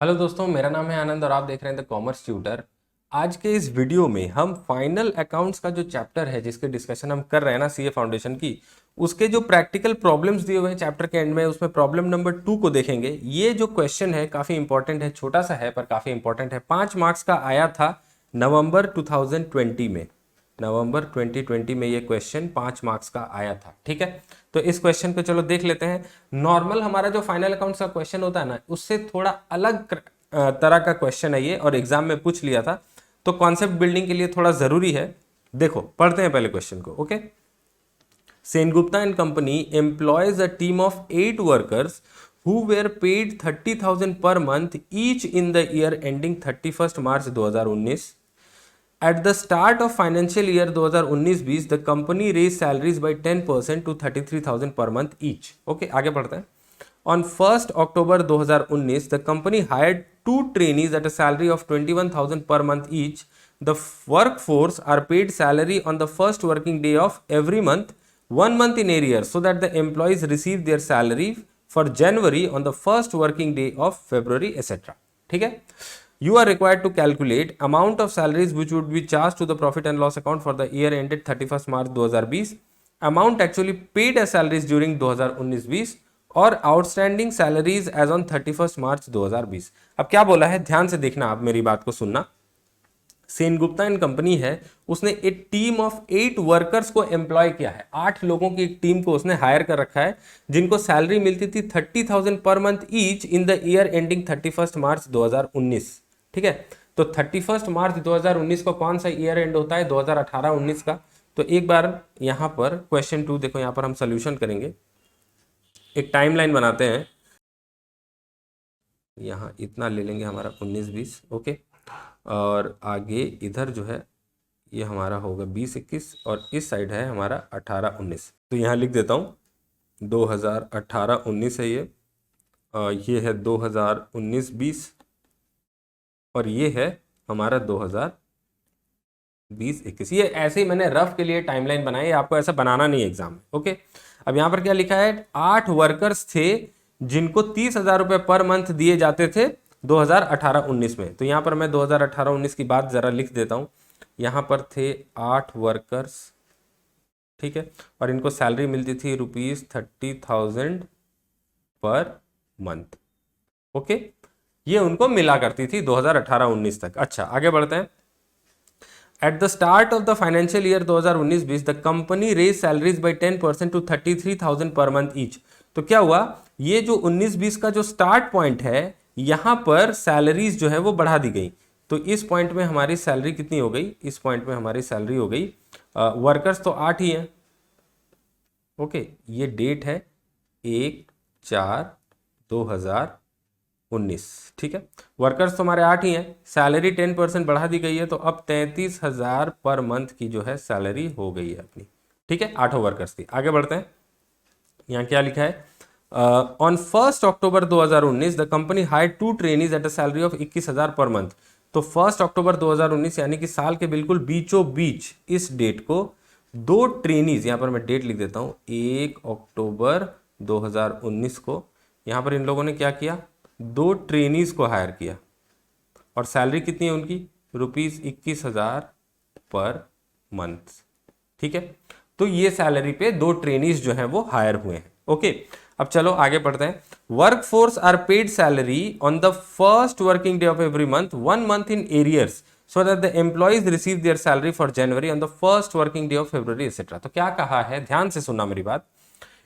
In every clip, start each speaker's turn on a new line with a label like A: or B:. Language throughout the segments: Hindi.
A: हेलो दोस्तों, मेरा नाम है आनंद और आप देख रहे हैं द कॉमर्स ट्यूटर। आज के इस वीडियो में हम फाइनल अकाउंट्स का जो चैप्टर है जिसके डिस्कशन हम कर रहे हैं ना, सीए फाउंडेशन की, उसके जो प्रैक्टिकल प्रॉब्लम्स दिए हुए हैं चैप्टर के एंड में, उसमें प्रॉब्लम नंबर 2 को देखेंगे। ये जो क्वेश्चन है काफ़ी इंपॉर्टेंट है, छोटा सा है पर काफ़ी इंपॉर्टेंट है। 5 मार्क्स का आया था नवंबर 2020 में। नवंबर 2020 में ये क्वेश्चन 5 मार्क्स का आया था। ठीक है, तो इस क्वेश्चन को चलो देख लेते हैं। नॉर्मल हमारा जो फाइनल अकाउंट्स का क्वेश्चन होता है ना, उससे थोड़ा अलग तरह का क्वेश्चन है ये, और एग्जाम में पूछ लिया था, तो कॉन्सेप्ट बिल्डिंग के लिए थोड़ा जरूरी है। देखो पढ़ते हैं पहले क्वेश्चन को। Okay, Sengupta and company employs a team of 8 workers who were paid 30,000 per month each in the year ending 31st March 2019. At the start of financial year 2019-20, the company raised salaries by 10% to 33,000 per month each. Okay, आगे बढ़ते हैं। On 1st October 2019, the company hired 2 trainees at a salary of 21,000 per month each. The workforce are paid salary on the first working day of every month, 1 month in arrears, so that the employees receive their salary for January on the first working day of February, etc. ठीक है, you are required to calculate amount of salaries which would be charged to the profit and loss account for the year ended 31st March 2020, amount actually paid as salaries during 2019-20 और outstanding salaries as on 31st March 2020। अब क्या बोला है, ध्यान से देखना, आप मेरी बात को सुनना। सेनगुप्ता एंड कंपनी है, उसने एक टीम ऑफ 8 वर्कर्स को एम्प्लॉय किया है। 8 लोगों की एक टीम को उसने हायर कर रखा है, जिनको सैलरी मिलती थी 30,000 per month each in the year ending 31st मार्च 2019। ठीक है, तो 31st मार्च 2019 को कौन सा ईयर एंड होता है? 2018-19 का। तो एक बार यहां पर क्वेश्चन 2 देखो, यहां पर हम सोल्यूशन करेंगे, एक टाइमलाइन बनाते हैं। यहाँ इतना ले लेंगे हमारा 19-20। ओके, और आगे इधर जो है ये हमारा होगा 20-21, और इस साइड है हमारा 18-19। तो यहाँ लिख देता हूँ 2018-19 है ये, और ये है 2019-20, और ये है हमारा 2020-21। ये ऐसे ही मैंने रफ के लिए टाइमलाइन बनाई है, आपको ऐसा बनाना नहीं है एग्जाम में। ओके, अब यहाँ पर क्या लिखा है? 8 वर्कर्स थे जिनको 30,000 रुपये पर मंथ दिए जाते थे 2018-19 में। तो यहाँ पर मैं 2018-19 की बात जरा लिख देता हूँ। यहाँ पर थे 8 वर्कर्स, ठीक है, और इनको सैलरी मिलती थी ₹30,000 पर मंथ। ओके, ये उनको मिला करती थी 2018-19 तक। अच्छा, आगे बढ़ते हैं। At the start of the financial year 2019-20, the company raised salaries by 10% to 33,000 per month each. तो क्या हुआ, ये जो 19-20 का जो स्टार्ट पॉइंट है, यहां पर सैलरीज जो है वो बढ़ा दी गई। तो इस पॉइंट में हमारी सैलरी कितनी हो गई? इस पॉइंट में हमारी सैलरी हो गई, वर्कर्स तो 8 ही हैं। ओके, ये डेट है 1/4/2019। ठीक है, वर्कर्स तो हमारे 8 ही हैं, सैलरी 10% बढ़ा दी गई है, तो अब 33,000 पर मंथ की जो है सैलरी हो गई है अपनी। ठीक है, 8 वर्कर्स की। आगे बढ़ते हैं, यहाँ क्या लिखा है? On 1 October 2019 the company hired 2 trainees at a salary of 21,000 per month. तो 1 अक्टूबर 2019 यानी कि साल के बिल्कुल बीचों बीच इस डेट को 2 ट्रेनीज, यहाँ पर मैं डेट लिख देता हूँ, 1 अक्टूबर 2019 को यहाँ पर इन लोगों ने क्या किया? 2 ट्रेनीज को हायर किया, और सैलरी कितनी है उनकी? ₹21,000 पर मंथ। ठीक है, तो ये सैलरी पे 2 ट्रेनीज जो हैं वो हायर हुए हैं। ओके, अब चलो आगे पढ़ते हैं। Work force are paid salary on the first working day of every month, 1 month in arrears, so that the employees receive their salary for January on the first working day of February, etc. तो क्या कहा है, ध्यान से सुनना मेरी बात।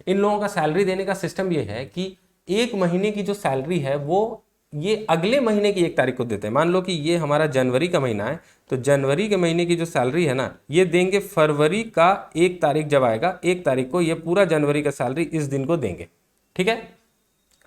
A: इन लोगों का सैलरी देने का सिस्टम ये है कि 1 महीने की जो सैलरी है वो ये अगले महीने की 1 तारीख को देते हैं। मान लो कि ये हमारा जनवरी का महीना है, तो जनवरी के महीने की जो सैलरी है ना, ये देंगे फरवरी का 1 तारीख जब आएगा, 1 तारीख को ये पूरा जनवरी का सैलरी इस दिन को देंगे। ठीक है,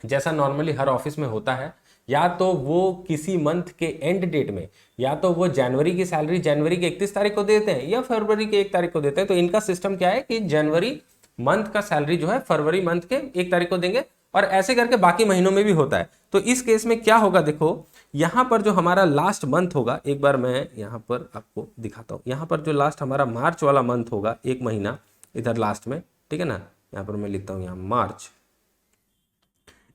A: जैसा नॉर्मली हर ऑफिस में होता है, या तो वो किसी मंथ के एंड डेट में, या तो वो जनवरी की सैलरी जनवरी के 31 तारीख को देते हैं, या फरवरी के 1 तारीख को देते हैं। तो इनका सिस्टम क्या है कि जनवरी मंथ का सैलरी जो है फरवरी मंथ के 1 तारीख को देंगे, और ऐसे करके बाकी महीनों में भी होता है। तो इस केस में क्या होगा, देखो यहां पर जो हमारा लास्ट मंथ होगा, एक बार मैं यहां पर आपको दिखाता हूं। यहां पर जो लास्ट हमारा मार्च वाला मंथ होगा, 1 महीना इधर लास्ट में, ठीक है ना, यहां पर मैं लिखता हूं, यहां मार्च।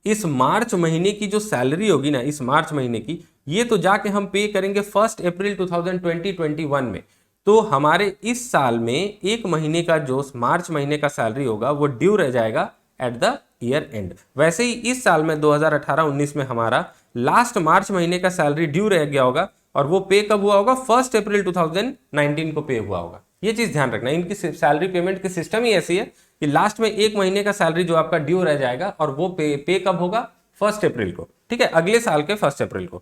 A: इस मार्च महीने की जो सैलरी होगी ना, इस मार्च महीने की, ये तो जाके हम पे करेंगे 1 अप्रैल 2021 में। तो हमारे इस साल में एक महीने का जो मार्च महीने का सैलरी होगा वो ड्यू रह जाएगा एट द ईयर एंड। वैसे ही इस साल में 2018-19 में हमारा लास्ट मार्च महीने का सैलरी ड्यू रह गया होगा और वो पे कब हुआ होगा? 1 अप्रैल 2019 को पे हुआ होगा। ये चीज ध्यान रखना, इनकी सैलरी पेमेंट की सिस्टम ही ऐसी है कि लास्ट में एक महीने का सैलरी जो आपका ड्यू रह जाएगा और वो पे कब होगा? 1 अप्रैल को, ठीक है, अगले साल के 1 अप्रैल को।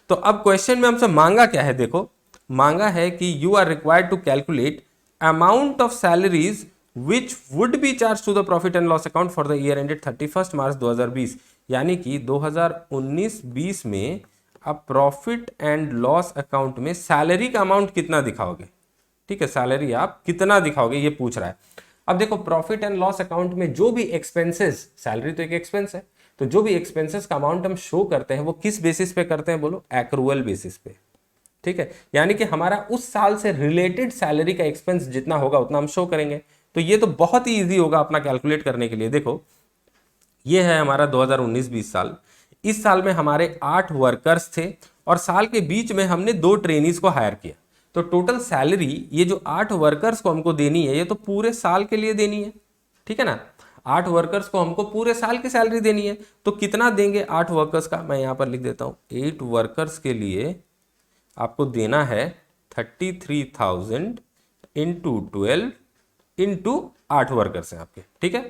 A: तो अब क्वेश्चन में हमसे मांगा क्या है? देखो, मांगा है कि you are required to calculate amount of salaries which would be charge to the profit and loss account for the year ended 31 March 2020। यानी कि 2019-20 में आप प्रॉफिट एंड लॉस अकाउंट में सैलरी का अमाउंट कितना दिखाओगे? ठीक है, सैलरी आप कितना दिखाओगे ये पूछ रहा है। अब देखो, प्रॉफिट एंड लॉस अकाउंट में जो भी एक्सपेंसेस, सैलरी तो एक एक्सपेंस है, तो जो भी एक्सपेंसेस का अमाउंट हम शो करते हैं वो किस बेसिस पे करते हैं? बोलो, एक्रूअल बेसिस पे। ठीक है, यानी कि हमारा उस साल से रिलेटेड सैलरी का एक्सपेंस जितना होगा उतना हम शो करेंगे। तो ये तो बहुत ही ईजी होगा अपना कैलकुलेट करने के लिए। देखो, ये है हमारा 2019-20 साल। इस साल में हमारे 8 वर्कर्स थे और साल के बीच में हमने 2 ट्रेनीज को हायर किया। तो टोटल सैलरी ये जो 8 वर्कर्स को हमको देनी है, ये तो पूरे साल के लिए देनी है, ठीक है ना। 8 वर्कर्स को हमको पूरे साल की सैलरी देनी है। तो कितना देंगे 8 वर्कर्स का? मैं यहां पर लिख देता हूं, 8 वर्कर्स के लिए आपको देना है 33,000 इंटू 12 इंटू 8 वर्कर्स हैं आपके, ठीक है।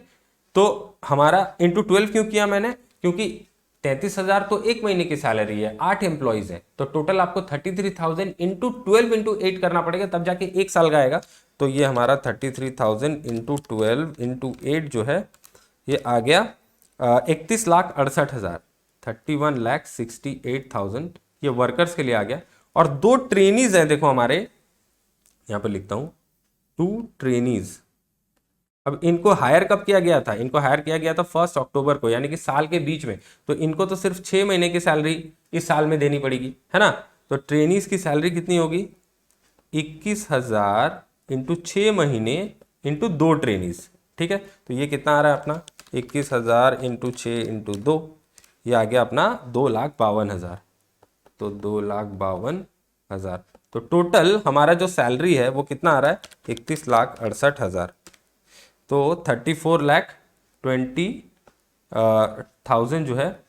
A: तो हमारा इंटू 12 क्यों किया मैंने? क्योंकि 33,000 तो एक महीने की सैलरी है, 8 एम्प्लॉइज है, तो टोटल आपको 33,000 इंटू 12 इंटू 8 करना पड़ेगा, तब जाके एक साल का आएगा। तो ये हमारा 33,000 इंटू 12 इंटू 8 जो है ये आ गया 31,68,000, 31,68,000 ये वर्कर्स के लिए आ गया। और 2 ट्रेनीज हैं, देखो हमारे यहां पर लिखता हूं 2 ट्रेनीज। अब इनको हायर कब किया गया था? इनको हायर किया गया था 1 अक्टूबर को, यानी कि साल के बीच में। तो इनको तो सिर्फ 6 महीने की सैलरी इस साल में देनी पड़ेगी, है ना। तो ट्रेनीज की सैलरी कितनी होगी? 21,000 इंटू 6 महीने इंटू 2 ट्रेनीज, ठीक है। तो ये कितना आ रहा है अपना? 21,000 इंटू 6 इंटू 2, ये आ गया अपना 2,52,000। तो 2,52,000। तो टोटल हमारा जो सैलरी है वो कितना आ रहा है? 31,68,000। तो 34,20,000 जो है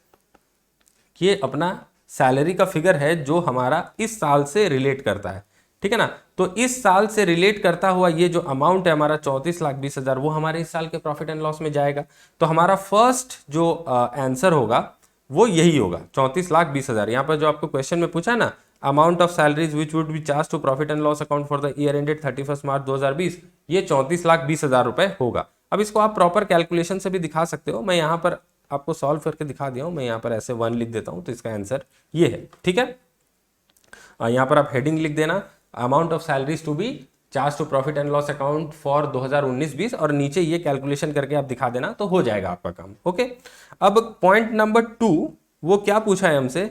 A: ये अपना सैलरी का फिगर है जो हमारा इस साल से रिलेट करता है, ठीक है ना। तो इस साल से रिलेट करता हुआ ये जो अमाउंट है हमारा 34,20,000 वो हमारे इस साल के प्रॉफिट एंड लॉस में जाएगा। तो हमारा फर्स्ट जो आंसर होगा वो यही होगा, 34,20,000। यहाँ पर जो आपको क्वेश्चन में पूछा ना, amount of salaries which would be charge to profit and loss account for the year ended 31 March 2020, ये 34,20,000 रुपए होगा। अब इसको आप प्रॉपर कैलकुलेशन से भी दिखा सकते हो, मैं यहाँ पर आपको सॉल्व करके दिखा दिया हूँ। मैं यहाँ पर ऐसे 1 लिख देता हूँ, तो इसका आंसर ये है, ठीक है। यहाँ पर आप हेडिंग लिख देना, amount of salaries to be charge to profit and loss account for 2019-20, और नीचे ये कैलकुलेशन करके आप दिखा देना, तो हो जाएगा आपका काम, ओके। अब पॉइंट नंबर 2, वो क्या पूछा है हमसे?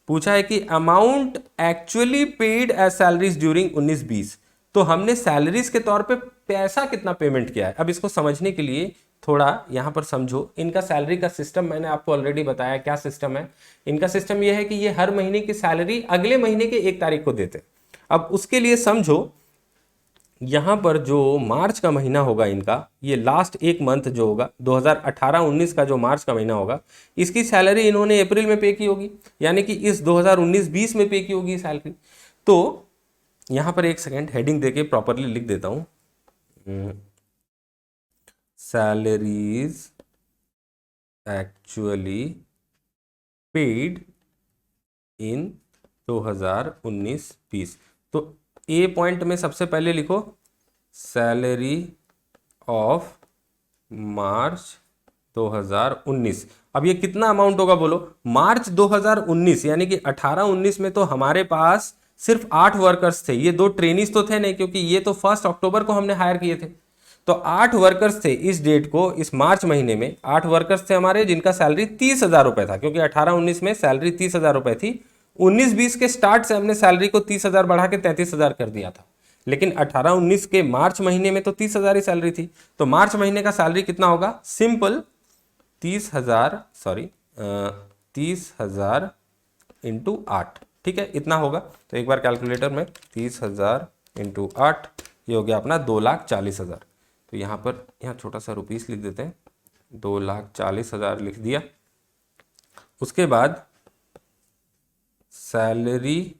A: पूछा है कि amount actually paid as salaries during 19-20। तो हमने सैलरीज के तौर पे पैसा कितना पेमेंट किया है। अब इसको समझने के लिए थोड़ा यहां पर समझो, इनका सैलरी का सिस्टम मैंने आपको ऑलरेडी बताया क्या सिस्टम है। इनका सिस्टम यह है कि ये हर महीने की सैलरी अगले महीने के 1 तारीख को देते। अब उसके लिए समझो, यहां पर जो मार्च का महीना होगा इनका, ये लास्ट एक मंथ जो होगा 2018-19 का जो मार्च का महीना होगा, इसकी सैलरी इन्होंने अप्रैल में पे की होगी, यानी कि इस 2019-20 में पे की होगी सैलरी। तो यहां पर एक सेकेंड हेडिंग देके प्रॉपरली लिख देता हूं, सैलरीज एक्चुअली पेड इन 2019-20। तो ए पॉइंट में सबसे पहले लिखो सैलरी ऑफ मार्च 2019। अब ये कितना अमाउंट होगा बोलो? मार्च 2019 यानी कि 18-19 में तो हमारे पास सिर्फ 8 वर्कर्स थे, ये 2 ट्रेनीज तो थे नहीं, क्योंकि ये तो 1 अक्टूबर को हमने हायर किए थे। तो 8 वर्कर्स थे इस डेट को, इस मार्च महीने में 8 वर्कर्स थे हमारे, जिनका सैलरी 30,000 रुपए था, क्योंकि 18-19 में सैलरी 30,000 रुपए थी। 19-20 के स्टार्ट से हमने सैलरी को 30,000 बढ़ा के 33,000 कर दिया था, लेकिन 18-19 के मार्च महीने में तो 30,000 ही सैलरी थी। तो मार्च महीने का सैलरी कितना होगा? सिंपल 30,000, सॉरी 30,000 इंटू 8, ठीक है, इतना होगा। तो एक बार कैलकुलेटर में 30,000 इंटू 8, ये हो गया अपना 2,40,000। तो यहाँ पर यहाँ छोटा सा रुपीस लिख देते हैं, 2,40,000 लिख दिया। उसके बाद सैलरी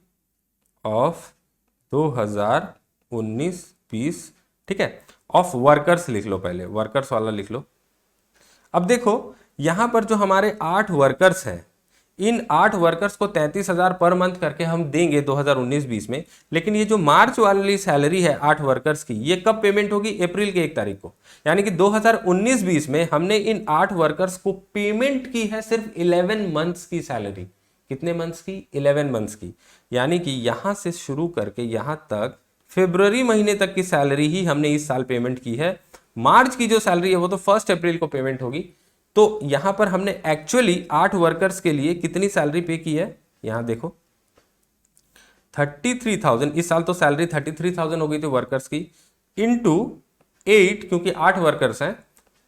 A: ऑफ 2019-20, ठीक है, ऑफ वर्कर्स लिख लो, पहले वर्कर्स वाला लिख लो। अब देखो यहां पर जो हमारे 8 वर्कर्स हैं, इन 8 वर्कर्स को 33,000 पर मंथ करके हम देंगे 2019-20 में, लेकिन ये जो मार्च वाली सैलरी है 8 वर्कर्स की, ये कब पेमेंट होगी? अप्रैल के 1 तारीख को। यानी कि 2019-20 में हमने इन 8 वर्कर्स को पेमेंट की है सिर्फ 11 मंथ्स की सैलरी। कितने मंथ्स की? 11 मंथ्स की। यानी कि यहां से शुरू करके यहां तक फरवरी महीने तक की सैलरी ही हमने इस साल पेमेंट की है। मार्च की जो सैलरी है वो तो 1 अप्रैल को पेमेंट होगी। तो यहां पर हमने एक्चुअली 8 वर्कर्स के लिए कितनी सैलरी पे की है? यहां देखो 33,000, इस साल तो सैलरी 33,000 हो गई थी वर्कर्स की, इंटू 8, क्योंकि 8 वर्कर्स हैं,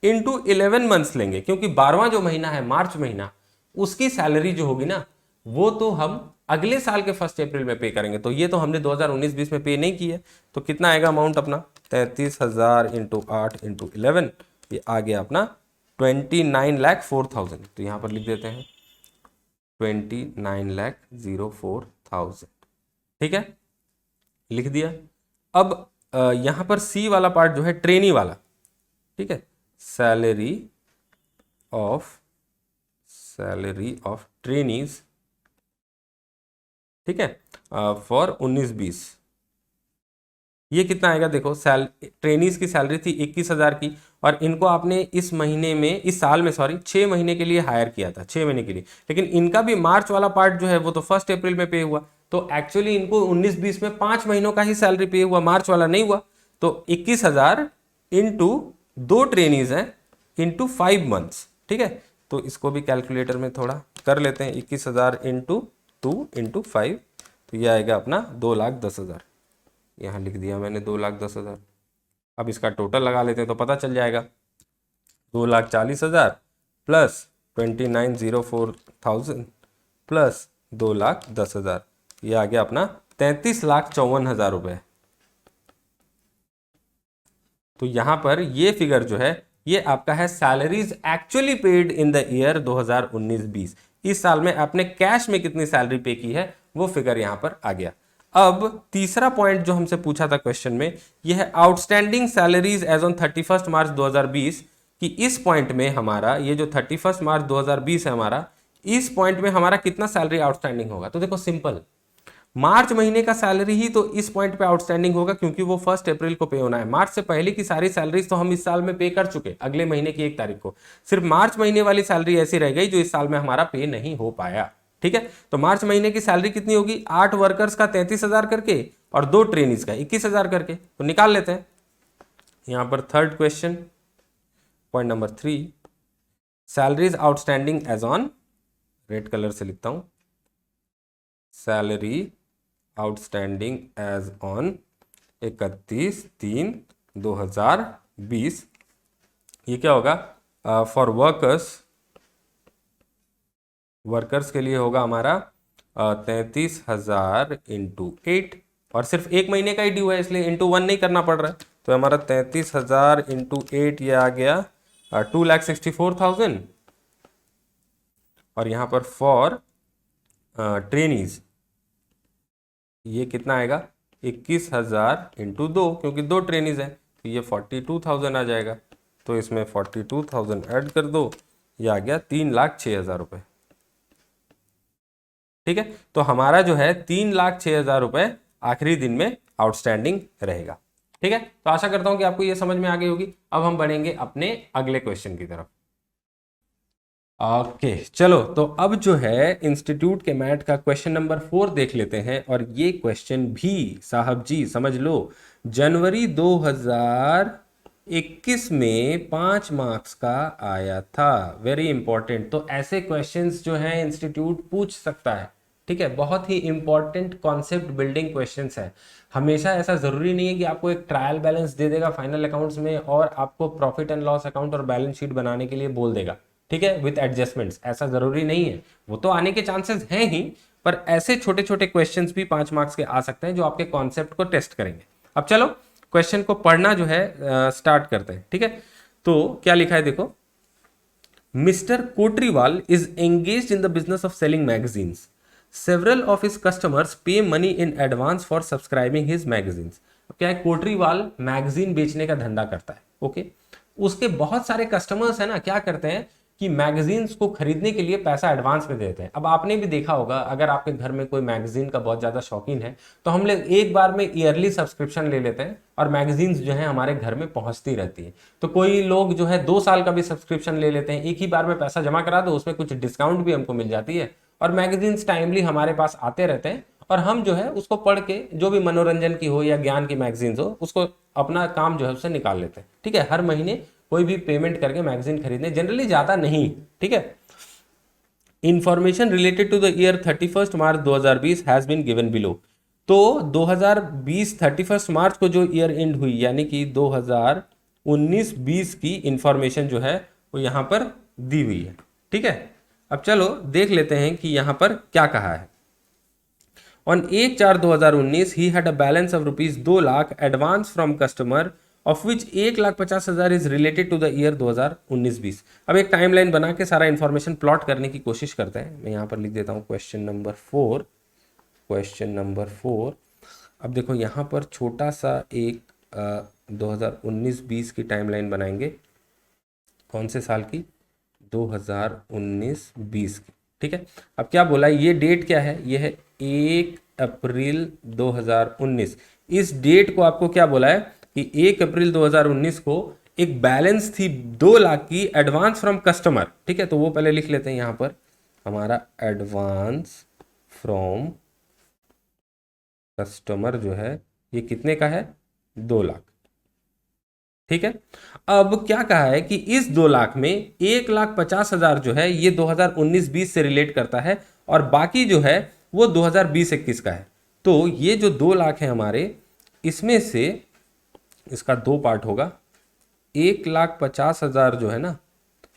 A: इंटू 11 मंथ्स लेंगे, क्योंकि 12वां जो महीना है मार्च महीना, उसकी सैलरी जो होगी ना वो तो हम अगले साल के 1 अप्रैल में पे करेंगे। तो ये तो हमने 2019-20 में पे नहीं की है। तो कितना आएगा अमाउंट अपना? 33,000 इंटू 8 इंटू 11, ये आ गया अपना 29,04,000। तो यहां पर लिख देते हैं 29,04,000, ठीक है, लिख दिया। अब यहां पर सी वाला पार्ट जो है ट्रेनी वाला, ठीक है, सैलरी ऑफ ट्रेनीज, ठीक है, फॉर 19-20, ये कितना आएगा? देखो ट्रेनीज की सैलरी थी 21,000 की, और इनको आपने इस महीने में, इस साल में सॉरी 6 महीने के लिए हायर किया था, 6 महीने के लिए, लेकिन इनका भी मार्च वाला पार्ट जो है वो तो 1 अप्रैल में पे हुआ। तो एक्चुअली इनको 19-20 में 5 महीनों का ही सैलरी पे हुआ, मार्च वाला नहीं हुआ। तो 21,000 इंटू 2 ट्रेनीज हैं इंटू 5 मंथ्स, ठीक है। तो इसको भी कैलकुलेटर में थोड़ा कर लेते हैं, 21,000 इंटू 2 इंटू 5, तो यह आएगा अपना 2,10,000। यहाँ लिख दिया मैंने 2,10,000। अब इसका टोटल लगा लेते हैं तो पता चल जाएगा, 2,40,000 प्लस 29,04,000 प्लस 2,10,000, ये आ गया अपना 33,54,000 रुपए। तो यहां पर ये फिगर जो है ये आपका है salaries actually paid in the year 2019-20। इस साल में आपने कैश में कितनी सैलरी पे की है वो फिगर यहां पर आ गया। अब तीसरा पॉइंट जो हमसे पूछा था क्वेश्चन में, यह है outstanding salaries as on 31 March 2020, कि इस पॉइंट में हमारा ये जो 31 मार्च 2020 है हमारा, इस पॉइंट में हमारा कितना सैलरी आउटस्टैंडिंग होगा? तो देखो सिंपल, मार्च महीने का सैलरी ही तो इस पॉइंट पे आउटस्टैंडिंग होगा, क्योंकि वो 1 अप्रैल को पे होना है। मार्च से पहले की सारी सैलरीज तो हम इस साल में पे कर चुके, अगले महीने की 1 तारीख को। सिर्फ मार्च महीने वाली सैलरी ऐसी रह गई जो इस साल में हमारा पे नहीं हो पाया, ठीक है। तो मार्च महीने की सैलरी कितनी होगी? 8 वर्कर्स का 33,000 करके और 2 ट्रेनीज का 21,000 करके, तो निकाल लेते हैं। यहां पर third question, point number 3, salaries outstanding as on, red colour से लिखता हूं, सैलरी आउटस्टैंडिंग एज ऑन 31/3/2020, ये क्या होगा? फॉर वर्कर्स के लिए होगा हमारा 33,000 इंटू 8, और सिर्फ 1 महीने का ही ड्यू है इसलिए इंटू 1 नहीं करना पड़ रहा है। तो हमारा 33,000 इंटू 8, ये आ गया 2,64,000, और यहां पर फॉर ट्रेनीज ये कितना आएगा? 21,000 इंटू 2, क्योंकि 2 ट्रेनीज है तो ये 42,000 आ जाएगा। तो इसमें 42,000 ऐड कर दो, ये आ गया 3,06,000 रुपए, ठीक है। तो हमारा जो है 3,06,000 रुपए आखिरी दिन में आउटस्टैंडिंग रहेगा, ठीक है। तो आशा करता हूं कि आपको ये समझ में आ गई होगी। अब हम बढ़ेंगे अपने अगले क्वेश्चन की तरफ। ओके चलो, तो अब जो है इंस्टीट्यूट के मैथ का क्वेश्चन नंबर 4 देख लेते हैं। और ये क्वेश्चन भी साहब जी समझ लो, जनवरी 2021 में 5 मार्क्स का आया था। Very important. तो ऐसे क्वेश्चंस जो है इंस्टीट्यूट पूछ सकता है, ठीक है। बहुत ही इंपॉर्टेंट कॉन्सेप्ट बिल्डिंग क्वेश्चंस है। हमेशा ऐसा जरूरी नहीं है कि आपको एक ट्रायल बैलेंस दे देगा फाइनल अकाउंट्स में और आपको प्रॉफिट एंड लॉस अकाउंट और बैलेंस शीट बनाने के लिए बोल देगा, ठीक है, विथ एडजस्टमेंट्स। ऐसा जरूरी नहीं है, वो तो आने के चांसेस हैं ही, पर ऐसे छोटे छोटे क्वेश्चंस भी 5 मार्क्स के आ सकते हैं जो आपके कॉन्सेप्ट को टेस्ट करेंगे। अब चलो क्वेश्चन को पढ़ना जो है स्टार्ट करते हैं। ठीक है, तो क्या लिखा है देखो, mister Kotriwal is engaged in the business of selling magazines. Several of his customers pay money in advance for subscribing his magazines. क्या है, कोटरीवाल मैगजीन बेचने का धंधा करता है। ओके, उसके बहुत सारे कस्टमर्स है ना, क्या करते हैं कि मैगजीन्स को खरीदने के लिए पैसा एडवांस में देते हैं। अब आपने भी देखा होगा, अगर आपके घर में कोई मैगजीन का बहुत ज्यादा शौकीन है तो हम लोग एक बार में ईयरली सब्सक्रिप्शन ले लेते हैं और मैगजीन्स जो है हमारे घर में पहुंचती रहती है। तो कोई लोग जो है 2 साल का भी सब्सक्रिप्शन ले लेते हैं, एक ही बार में पैसा जमा करा दो, उसमें कुछ डिस्काउंट भी हमको मिल जाती है और मैगजीन्स टाइमली हमारे पास आते रहते हैं और हम जो है उसको पढ़ के, जो भी मनोरंजन की हो या ज्ञान की मैगजीन्स हो, उसको अपना काम जो है उससे निकाल लेते हैं। ठीक है, हर महीने कोई भी पेमेंट करके मैगजीन खरीदने, जनरली ज्यादा नहीं। ठीक है, information related to the year 31 March 2020 has been given below. तो 2020 31 मार्च को जो ईयर एंड हुई, यानी कि 2019-20 की इंफॉर्मेशन जो है वो यहां पर दी हुई है। ठीक है, अब चलो देख लेते हैं कि यहां पर क्या कहा है। On 1/4/2019 he had a balance of ₹2 lakh advance from customer, of which 1,50,000 is related to the year 2019-20। अब एक टाइमलाइन बना के सारा इंफॉर्मेशन प्लॉट करने की कोशिश करते हैं। मैं यहाँ पर लिख देता हूँ क्वेश्चन नंबर 4। अब देखो यहाँ पर छोटा सा एक 2019-20 की टाइमलाइन बनाएंगे। कौन से साल की? 2019-20 की। ठीक है, अब क्या बोला, ये डेट क्या है? ये है 1 अप्रैल 2019। इस डेट को आपको क्या बोला है कि 1 अप्रैल 2019 को एक बैलेंस थी 2 लाख की एडवांस फ्रॉम कस्टमर। ठीक है, तो वो पहले लिख लेते हैं यहां पर, हमारा एडवांस फ्रॉम कस्टमर जो है ये कितने का है? 2 लाख। ठीक है, अब क्या कहा है कि इस 2 लाख में 1,50,000 जो है ये 2019-20 से रिलेट करता है और बाकी जो है वो 2020-21 का है। तो ये जो 2 लाख है हमारे, इसमें से इसका 2 पार्ट होगा। 1,50,000 जो है ना,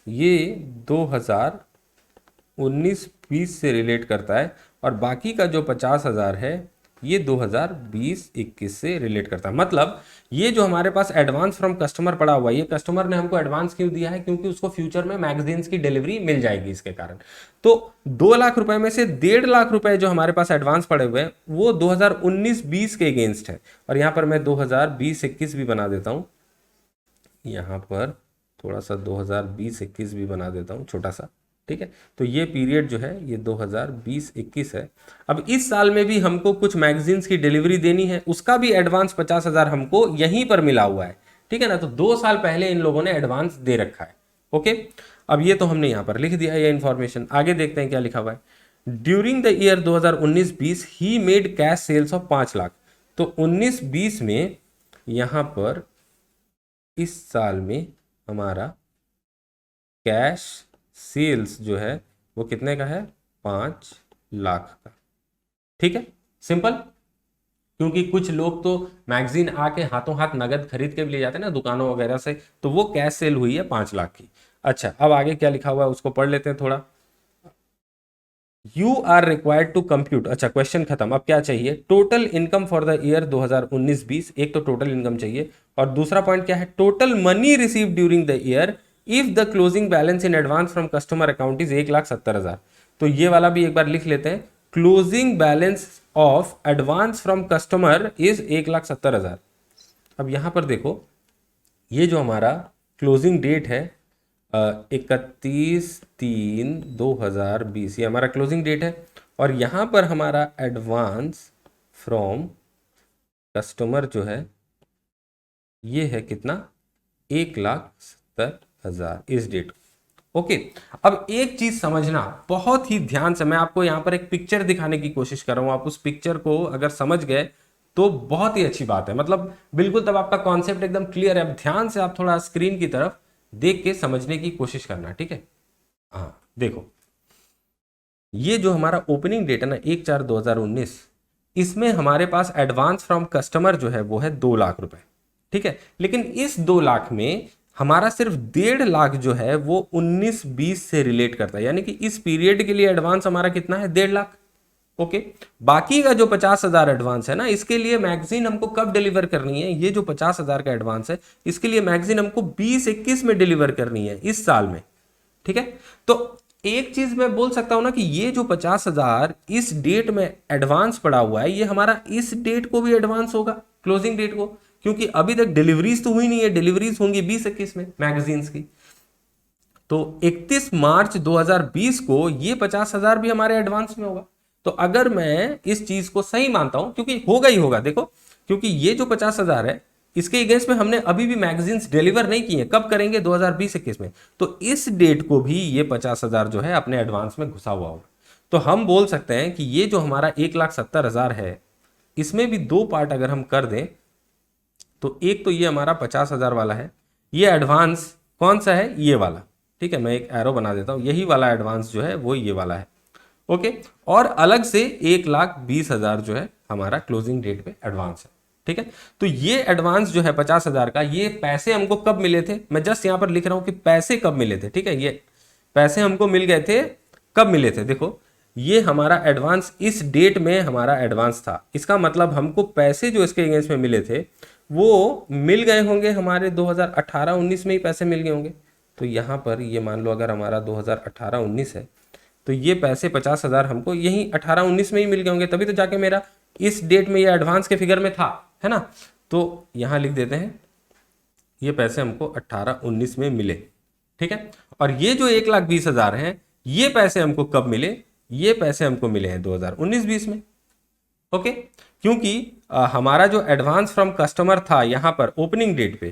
A: ये 2019-20 से रिलेट करता है और बाकी का जो 50,000 है ये 2020-21 से रिलेट करता है। मतलब ये जो हमारे पास एडवांस फ्रॉम कस्टमर पड़ा हुआ है, ये कस्टमर ने हमको एडवांस क्यों दिया है? क्योंकि उसको फ्यूचर में मैगजीन्स की डिलीवरी मिल जाएगी इसके कारण। तो 2 लाख रुपए में से 1.5 लाख रुपए जो हमारे पास एडवांस पड़े हुए हैं वो 2019-20 के अगेंस्ट है। और यहां पर मैं 2020-21 भी बना देता हूं, यहां पर थोड़ा सा 2020-21 भी बना देता हूं, छोटा सा। ठीक है, तो ये पीरियड जो है ये 2020-21 है। अब इस साल में भी हमको कुछ मैगजीन्स की डिलीवरी देनी है, उसका भी एडवांस 50,000 हमको यहीं पर मिला हुआ है। ठीक है ना, तो 2 साल पहले इन लोगों ने एडवांस दे रखा है। ओके, अब ये तो हमने यहां पर लिख दिया ये इंफॉर्मेशन। आगे देखते हैं क्या लिखा हुआ है। During the year 2019-20 he made cash sales of 5 lakh. तो 19-20 में यहां पर इस साल में हमारा कैश सेल्स जो है वो कितने का है? 5 लाख का। ठीक है, सिंपल। क्योंकि कुछ लोग तो मैगजीन आके हाथों हाथ नगद खरीद के भी ले जाते हैं ना दुकानों वगैरह से, तो वो कैश सेल हुई है 5 लाख की। अच्छा, अब आगे क्या लिखा हुआ है उसको पढ़ लेते हैं थोड़ा। You are required to compute. अच्छा, क्वेश्चन खत्म। अब क्या चाहिए? Total income for the year 2019-20। एक तो टोटल इनकम चाहिए और दूसरा पॉइंट क्या है? Total money receive during the year if the closing balance in advance from customer account is 1,70,000। तो ये वाला भी एक बार लिख लेते हैं। Closing balance of advance from customer is 1,70,000। अब यहां पर देखो, ये जो हमारा क्लोजिंग डेट है 31/3/2020, ये हमारा क्लोजिंग डेट है और यहां पर हमारा एडवांस फ्रॉम कस्टमर जो है ये है कितना? 1,70,000 इस डेट। ओके, अब एक चीज समझना बहुत ही ध्यान से, मैं आपको यहां पर एक पिक्चर दिखाने की कोशिश कर रहा हूं। आप उस पिक्चर को अगर समझ गए तो बहुत ही अच्छी बात है, मतलब बिल्कुल तब आपका कॉन्सेप्ट एकदम क्लियर है। अब ध्यान से आप थोड़ा स्क्रीन की तरफ देख के समझने की कोशिश करना। ठीक है, हाँ देखो, ये जो हमारा ओपनिंग डेट है ना 1/4/2019, इसमें हमारे पास एडवांस फ्रॉम कस्टमर जो है वो है 2 लाख रुपए। ठीक है, लेकिन इस 2 लाख में हमारा सिर्फ 1.5 लाख जो है वो 19-20 से रिलेट करता है, यानी कि इस पीरियड के लिए एडवांस हमारा कितना है, 1.5 लाख। ओके, बाकी का जो 50,000 एडवांस है ना, इसके लिए मैगजीन हमको कब डिलीवर करनी है, ये जो 50,000 का एडवांस है इसके लिए मैगजीन हमको 20-21 में डिलीवर करनी है, इस साल में। ठीक है, तो एक चीज मैं बोल सकता हूं ना कि ये जो 50,000 इस डेट में एडवांस पड़ा हुआ है, ये हमारा इस डेट को भी एडवांस होगा, क्लोजिंग डेट को, क्योंकि अभी तक डिलीवरीज तो हुई नहीं है, डिलीवरीज होंगी 20-21 में मैगजीन्स की। तो 31 मार्च 2020 को ये 50,000 भी हमारे एडवांस में होगा। तो अगर मैं इस चीज को सही मानता हूं, क्योंकि होगा ही होगा, देखो, क्योंकि ये जो 50,000 है इसके अगेंस्ट में हमने अभी भी मैगजीन्स डिलीवर नहीं किए, कब करेंगे, 2020-21 में। तो इस डेट को भी ये 50,000 जो है अपने एडवांस में घुसा हुआ होगा। तो हम बोल सकते हैं कि ये जो हमारा 1,70,000 है, इसमें भी दो पार्ट अगर हम कर दें, तो एक तो ये हमारा 50,000 वाला है, ये एडवांस कौन सा है, ये वाला। ठीक है, मैं एक एरो बना देता हूं, यही वाला एडवांस जो है वो ये वाला है। ओके, और अलग से 1,20,000 जो है हमारा क्लोजिंग डेट पे एडवांस है। ठीक है, तो ये एडवांस जो है 50,000 का, ये पैसे हमको कब मिले थे, मैं जस्ट यहां पर लिख रहा हूं कि पैसे कब मिले थे। ठीक है, ये पैसे हमको मिल गए थे, कब मिले थे, देखो ये हमारा एडवांस इस डेट में हमारा एडवांस था, इसका मतलब हमको पैसे जो इसके अगेंस्ट में मिले थे वो मिल गए होंगे हमारे 2018-19 में ही पैसे मिल गए होंगे। तो यहाँ पर ये मान लो अगर हमारा 2018-19 है, तो ये पैसे 50,000 हमको यही 18-19 में ही मिल गए होंगे, तभी तो जाके मेरा इस डेट में ये एडवांस के फिगर में था, है ना। तो यहाँ लिख देते हैं ये पैसे हमको 18-19 में मिले। ठीक है, और ये जो 1,20,000 हैं, ये पैसे हमको कब मिले, ये पैसे हमको मिले हैं 2019-20 में। ओके, क्योंकि हमारा जो एडवांस फ्रॉम कस्टमर था यहाँ पर ओपनिंग डेट पे,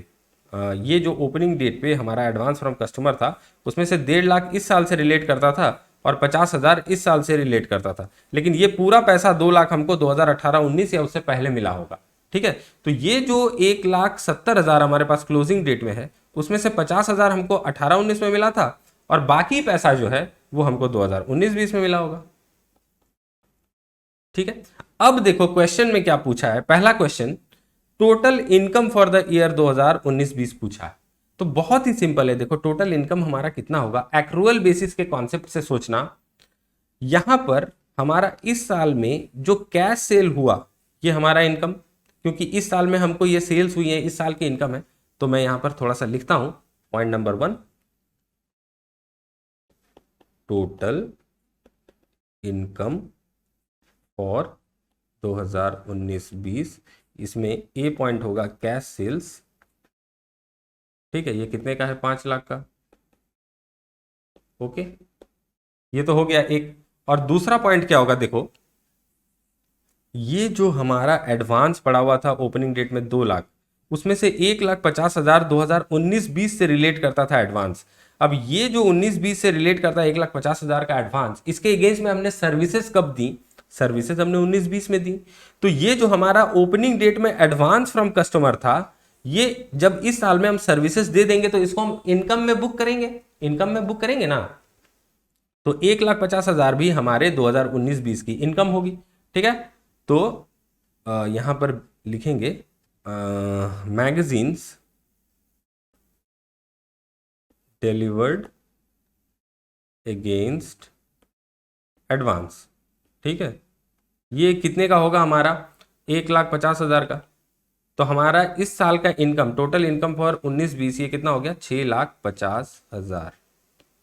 A: ये जो ओपनिंग डेट पे हमारा एडवांस फ्रॉम कस्टमर था, उसमें से 1.5 लाख इस साल से रिलेट करता था और 50,000 इस साल से रिलेट करता था, लेकिन ये पूरा पैसा 2 लाख हमको 2018-19 या उससे पहले मिला होगा। ठीक है, तो ये जो 1,70,000 हमारे पास क्लोजिंग डेट में है, उसमें से 50,000 हमको 18-19 में मिला था और बाकी पैसा जो है वो हमको 2019-20 में मिला होगा। ठीक है, अब देखो क्वेश्चन में क्या पूछा है, पहला question total income for the year 2019-20 पूछा है। तो बहुत ही सिंपल है, देखो टोटल इनकम हमारा कितना होगा, एक्रूअल बेसिस के कॉन्सेप्ट से सोचना। यहां पर हमारा इस साल में जो कैश सेल हुआ ये हमारा इनकम, क्योंकि इस साल में हमको ये सेल्स हुई है, इस साल की इनकम है। तो मैं यहां पर थोड़ा सा लिखता हूं, point number 1, total income for 2019-20, इसमें ए पॉइंट होगा कैश सेल्स। ठीक है, ये कितने का है, 5 लाख का। ओके, ये तो हो गया एक। और दूसरा पॉइंट क्या होगा, देखो ये जो हमारा एडवांस पड़ा हुआ था ओपनिंग डेट में 2 लाख, उसमें से 1,50,000 2019-20 से रिलेट करता था एडवांस। अब ये जो 19-20 से रिलेट करता है 1,50,000 का एडवांस, इसके अगेंस्ट में हमने सर्विसेज कब दी, सर्विसेज हमने 19-20 में दी। तो ये जो हमारा ओपनिंग डेट में एडवांस फ्रॉम कस्टमर था, ये जब इस साल में हम सर्विसेज दे देंगे तो इसको हम इनकम में बुक करेंगे, इनकम में बुक करेंगे ना। तो 1,50,000 भी हमारे 2019-20 की इनकम होगी। ठीक है, तो यहां पर लिखेंगे मैगजीन्स डिलीवर्ड अगेंस्ट एडवांस। ठीक है, ये कितने का होगा हमारा, 1,50,000 का। तो हमारा इस साल का इनकम, टोटल इनकम फॉर 19-20 ये कितना हो गया, 6,50,000।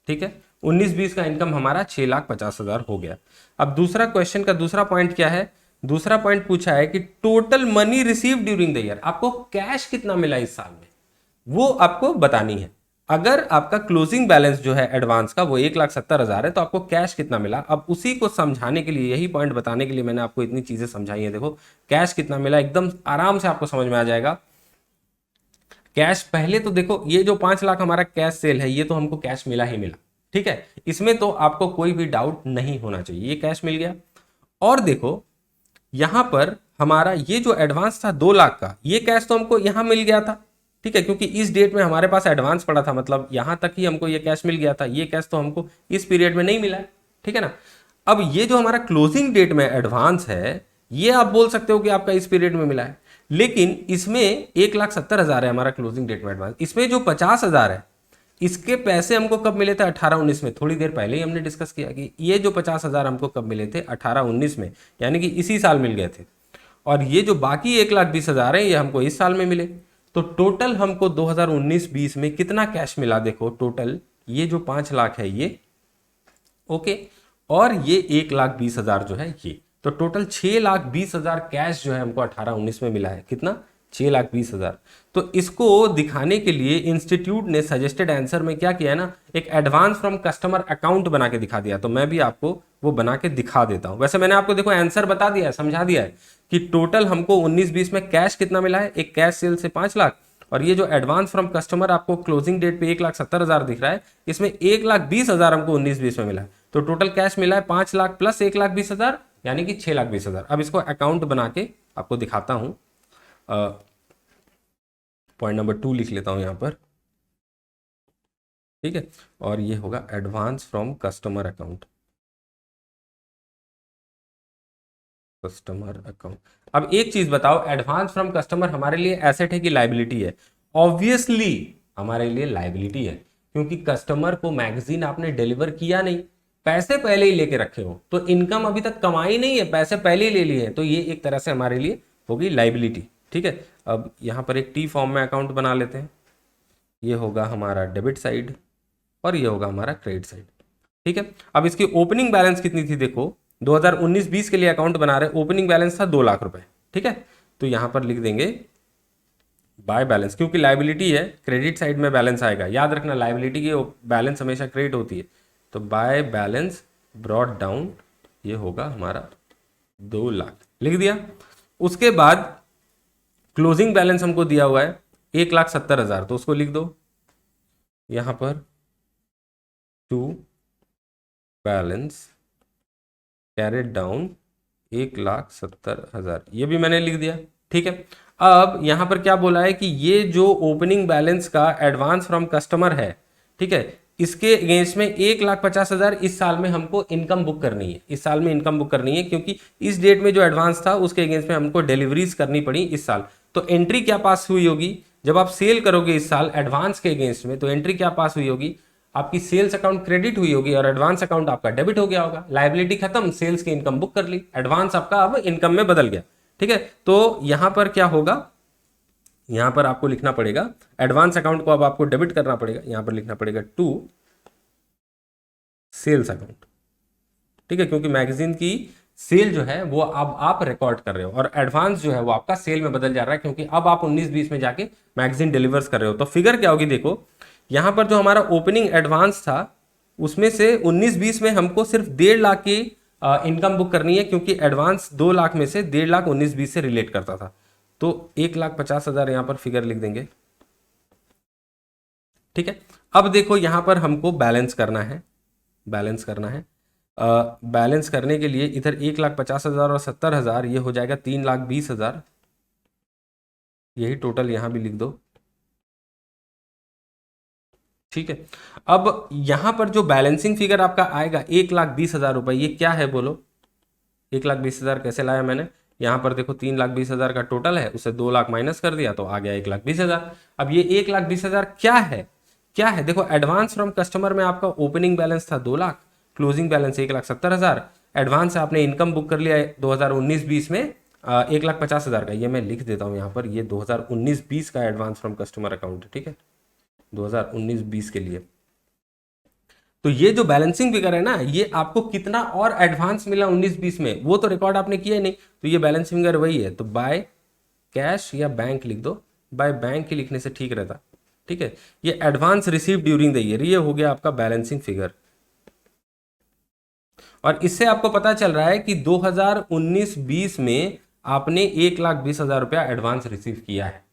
A: ठीक है, 19-20 का इनकम हमारा 6,50,000 हो गया। अब दूसरा क्वेश्चन का दूसरा पॉइंट क्या है, दूसरा पॉइंट पूछा है कि total money receive during the year, आपको कैश कितना मिला इस साल में, वो आपको बतानी है। अगर आपका क्लोजिंग बैलेंस जो है एडवांस का वो 1,70,000 है, तो आपको कैश कितना मिला। अब उसी को समझाने के लिए, यही पॉइंट बताने के लिए मैंने आपको इतनी चीजें समझाई है। देखो कैश कितना मिला, एकदम आराम से आपको समझ में आ जाएगा। कैश पहले तो देखो, ये जो 5 लाख हमारा कैश सेल है, ये तो हमको कैश मिला ही मिला। ठीक है, इसमें तो आपको कोई भी डाउट नहीं होना चाहिए, ये कैश मिल गया। और देखो यहां पर हमारा ये जो एडवांस था 2 लाख का, ये कैश तो हमको यहां मिल गया था। ठीक है, क्योंकि इस डेट में हमारे पास एडवांस पड़ा था, मतलब यहां तक ही हमको ये कैश मिल गया था, ये कैश तो हमको इस पीरियड में नहीं मिला है। ठीक है ना। अब ये जो हमारा क्लोजिंग डेट में एडवांस है, ये आप बोल सकते हो कि आपका इस पीरियड में मिला है, लेकिन इसमें 1,70,000 है हमारा क्लोजिंग डेट में एडवांस। इसमें जो 50,000 है इसके पैसे हमको कब मिले थे? 18-19 में। थोड़ी देर पहले ही हमने डिस्कस किया कि ये जो 50,000 हमको कब मिले थे? 18-19 में, यानी कि इसी साल मिल गए थे। और ये जो बाकी 1,20,000 है ये हमको इस साल में मिले। तो टोटल हमको 2019-20 में कितना कैश मिला? देखो टोटल ये जो 5 लाख है ये, ओके, और ये 1,20,000 जो है ये, तो टोटल 6,20,000 कैश जो है हमको 18-19 में मिला है। कितना? 6,20,000। तो इसको दिखाने के लिए इंस्टीट्यूट ने सजेस्टेड आंसर में क्या किया है ना, एक एडवांस फ्रॉम कस्टमर अकाउंट बना के दिखा दिया। तो मैं भी आपको वो बना के दिखा देता हूं। वैसे मैंने आपको देखो आंसर बता दिया है, समझा दिया है कि टोटल हमको 19-20 में कैश कितना मिला है। एक कैश सेल से 5 लाख, और ये जो एडवांस फ्रॉम कस्टमर आपको क्लोजिंग डेट पे 1,70,000 दिख रहा है, इसमें 1,20,000 हमको 19-20 में मिला है। तो टोटल कैश मिला है 5 लाख प्लस 1,20,000, यानी कि 6,20,000। अब इसको अकाउंट बना के आपको दिखाता हूं। पॉइंट नंबर 2 लिख लेता हूं यहां पर, ठीक है। और ये होगा advance from customer account, customer account. अब एक चीज बताओ, एडवांस फ्रॉम कस्टमर हमारे लिए एसेट है कि लायबिलिटी है? ऑब्वियसली हमारे लिए लायबिलिटी है, क्योंकि कस्टमर को मैगजीन आपने डिलीवर किया नहीं, पैसे पहले ही लेके रखे हो, तो इनकम अभी तक कमाई नहीं है, पैसे पहले ही ले लिए हैं, तो ये एक तरह से हमारे लिए होगी लायबिलिटी, ठीक है। अब यहां पर एक टी फॉर्म में अकाउंट बना लेते हैं। ये होगा हमारा डेबिट साइड और ये होगा हमारा क्रेडिट साइड, ठीक है। अब इसकी ओपनिंग बैलेंस कितनी थी? देखो 2019-20 के लिए अकाउंट बना रहे, ओपनिंग बैलेंस था 2 लाख रुपए, ठीक है। तो यहां पर लिख देंगे बाय बैलेंस, क्योंकि लायबिलिटी है, क्रेडिट साइड में बैलेंस आएगा। याद रखना लायबिलिटी की बैलेंस हमेशा क्रेडिट होती है। तो बाय बैलेंस ब्रॉट डाउन, ये होगा हमारा 2 लाख, लिख दिया। उसके बाद क्लोजिंग बैलेंस हमको दिया हुआ है 1,70,000, तो उसको लिख दो यहां पर, टू बैलेंस कैरेट डाउन 1,70,000, ये भी मैंने लिख दिया, ठीक है। अब यहां पर क्या बोला है कि ये जो ओपनिंग बैलेंस का एडवांस फ्रॉम कस्टमर है, ठीक है, इसके अगेंस्ट में 1,50,000 इस साल में हमको इनकम बुक करनी है। इस साल में इनकम बुक करनी है, क्योंकि इस डेट में जो एडवांस था उसके अगेंस्ट में हमको डिलीवरीज करनी पड़ी इस साल। तो एंट्री क्या पास हुई होगी? जब आप सेल करोगे इस साल एडवांस के अगेंस्ट में, तो एंट्री क्या पास हुई होगी? आपकी सेल्स अकाउंट क्रेडिट हुई होगी और एडवांस अकाउंट आपका डेबिट हो गया होगा। लायबिलिटी खत्म, सेल्स की इनकम बुक कर ली, एडवांस आपका अब इनकम में बदल गया, ठीक है। तो यहां पर क्या होगा, यहां पर आपको लिखना पड़ेगा एडवांस अकाउंट को अब आपको डेबिट करना पड़ेगा, यहां पर लिखना पड़ेगा टू सेल्स अकाउंट, ठीक है, क्योंकि मैगजीन की सेल जो है वो अब आप रिकॉर्ड कर रहे हो और एडवांस जो है वो आपका सेल में बदल जा रहा है, क्योंकि अब आप 19-20 में जाके मैगजीन डिलीवर्स कर रहे हो। तो फिगर क्या होगी? देखो यहां पर जो हमारा ओपनिंग एडवांस था उसमें से 19-20 में हमको सिर्फ 1.5 लाख की इनकम बुक करनी है, क्योंकि एडवांस 2 लाख में से 1.5 लाख 19-20 से रिलेट करता था। तो 1,50,000 यहां पर फिगर लिख देंगे, ठीक है। अब देखो यहां पर हमको बैलेंस करना है, बैलेंस करना है। बैलेंस करने के लिए इधर 1,50,000 और 70,000, ये हो जाएगा 3,20,000, यही टोटल यहां भी लिख दो, ठीक है। अब यहां पर जो बैलेंसिंग फिगर आपका आएगा 1,20,000 रुपए, ये क्या है बोलो? 1,20,000 कैसे लाया मैंने? यहां पर देखो 3,20,000 का टोटल है, उसे 2 लाख माइनस कर दिया तो आ गया 1,20,000। अब ये 1,20,000 क्या है? क्या है? देखो एडवांस फ्रॉम कस्टमर में आपका ओपनिंग बैलेंस था 2 लाख, क्लोजिंग बैलेंस 1,70,000, एडवांस से आपने इनकम बुक कर लिया 2019-20 में 1,50,000 का, ये मैं लिख देता हूं यहां पर, ये 2019-20 का एडवांस फ्रॉम कस्टमर अकाउंट है, ठीक है, 2019-20 के लिए। तो ये जो बैलेंसिंग फिगर है ना, ये आपको कितना और एडवांस मिला 19-20 में, वो तो रिकॉर्ड आपने किया ही नहीं, तो ये बैलेंसिंग फिगर वही है। तो बाय कैश या बैंक लिख दो, बाय बैंक ही लिखने से ठीक रहता, ठीक है। ये advance receive during the year, ये हो गया आपका बैलेंसिंग फिगर। और इससे आपको पता चल रहा है कि 2019-20 में आपने 1,20,000 रुपया एडवांस रिसीव किया है,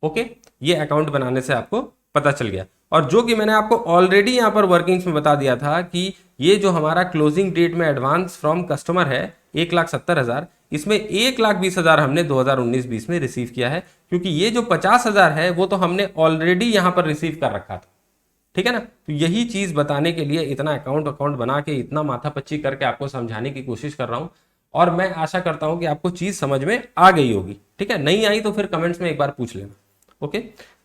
A: ओके। ये अकाउंट बनाने से आपको पता चल गया। और जो कि मैंने आपको ऑलरेडी यहां पर वर्किंग्स में बता दिया था कि ये जो हमारा क्लोजिंग डेट में एडवांस फ्रॉम कस्टमर है 1,70,000, इसमें 1,20,000 हमने 2019-20 में रिसीव किया है, क्योंकि ये जो 50,000 है वो तो हमने ऑलरेडी यहां पर रिसीव कर रखा था, ठीक है ना। तो यही चीज बताने के लिए इतना अकाउंट बना के इतना माथापच्ची करके आपको समझाने की कोशिश कर रहा हूं। और मैं आशा करता हूं कि आपको चीज समझ में आ गई होगी। ठीक है, नहीं आई तो फिर कमेंट्स में एक बार पूछ लेना। ओके,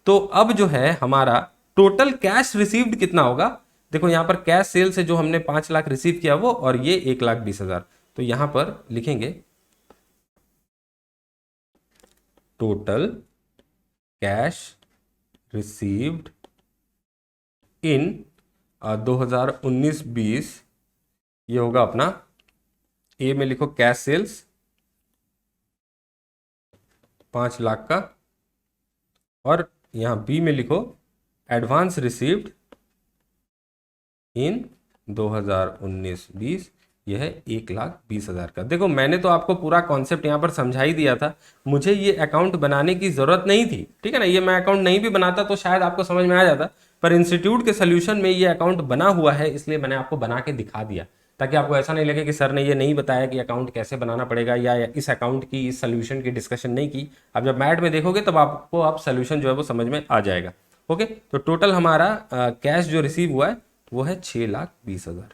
A: तो अब जो है हमारा टोटल कैश रिसीव्ड कितना होगा। देखो यहां पर कैश सेल से जो हमने 5 लाख रिसीव किया वो, और ये 1,20,000, तो यहां पर लिखेंगे टोटल कैश रिसीव्ड इन 2019-20, ये होगा अपना, ए में लिखो कैश सेल्स 5 लाख का, और यहां बी में लिखो एडवांस रिसीव्ड इन 2019-20, यह है 1,20,000 का। देखो मैंने तो आपको पूरा कॉन्सेप्ट यहाँ पर समझा ही दिया था, मुझे ये अकाउंट बनाने की जरूरत नहीं थी। ठीक है ना, ये मैं अकाउंट नहीं भी बनाता तो शायद आपको समझ में आ जाता, पर इंस्टीट्यूट के सोल्यूशन में ये अकाउंट बना हुआ है, इसलिए मैंने आपको बना के दिखा दिया, ताकि आपको ऐसा नहीं लगे कि सर ने ये नहीं बताया कि अकाउंट कैसे बनाना पड़ेगा, या इस अकाउंट की इस सोल्यूशन की डिस्कशन नहीं की। अब जब मैट में देखोगे तब आपको आप सोल्यूशन जो है वो समझ में आ जाएगा। ओके, तो टोटल हमारा कैश जो रिसीव हुआ है वो है 6,20,000।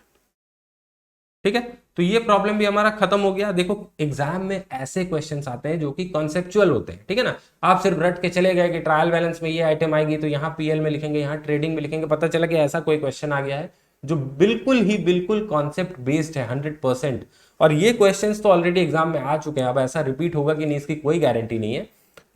A: ठीक है, तो ये प्रॉब्लम भी हमारा खत्म हो गया। देखो एग्जाम में ऐसे क्वेश्चंस आते हैं जो कि कॉन्सेप्चुअल होते हैं। ठीक है ना, आप सिर्फ रट के चले गए कि ट्रायल बैलेंस में ये आइटम आएगी तो यहाँ पीएल में लिखेंगे, यहाँ ट्रेडिंग में लिखेंगे, पता चला कि ऐसा कोई क्वेश्चन आ गया है जो बिल्कुल कॉन्सेप्ट बेस्ड है 100%। और ये क्वेश्चंस तो ऑलरेडी एग्जाम में आ चुके हैं, अब ऐसा रिपीट होगा कि नहीं इसकी कोई गारंटी नहीं है,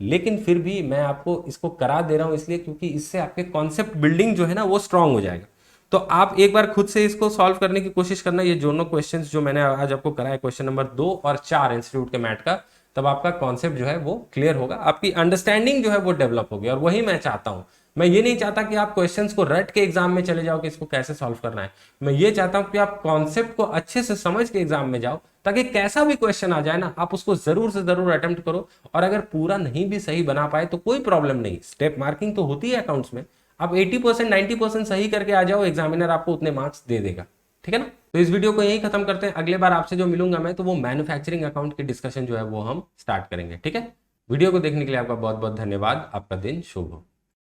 A: लेकिन फिर भी मैं आपको इसको करा दे रहा हूं इसलिए क्योंकि इससे आपके कॉन्सेप्ट बिल्डिंग जो है ना वो स्ट्रांग हो जाएगा। तो आप एक बार खुद से इसको सॉल्व करने की कोशिश करना, ये दोनों क्वेश्चंस जो मैंने आज आपको कराया, क्वेश्चन नंबर 2 और 4 इंस्टीट्यूट के मैट का, तब आपका कॉन्सेप्ट जो है वो क्लियर होगा, आपकी अंडरस्टैंडिंग जो है वो डेवलप होगी। और वही मैं चाहता हूं, मैं ये नहीं चाहता कि आप क्वेश्चंस को रट के एग्जाम में चले जाओ कि इसको कैसे सॉल्व करना है, मैं ये चाहता हूं कि आप कॉन्सेप्ट को अच्छे से समझ के एग्जाम में जाओ, ताकि कैसा भी क्वेश्चन आ जाए ना आप उसको जरूर से जरूर अटेम्प्ट करो। और अगर पूरा नहीं भी सही बना पाए तो कोई प्रॉब्लम नहीं, स्टेप मार्किंग तो होती है अकाउंट्स में, आप 80% 90% सही करके आ जाओ, एग्जामिनर आपको उतने मार्क्स दे देगा। ठीक है ना, तो इस वीडियो को यही खत्म करते हैं। अगले बार आपसे जो मिलूंगा मैं, तो वो मैन्युफैक्चरिंग अकाउंट की डिस्कशन जो है वो हम स्टार्ट करेंगे। ठीक है, वीडियो को देखने के लिए आपका बहुत बहुत धन्यवाद। आपका दिन शुभ हो।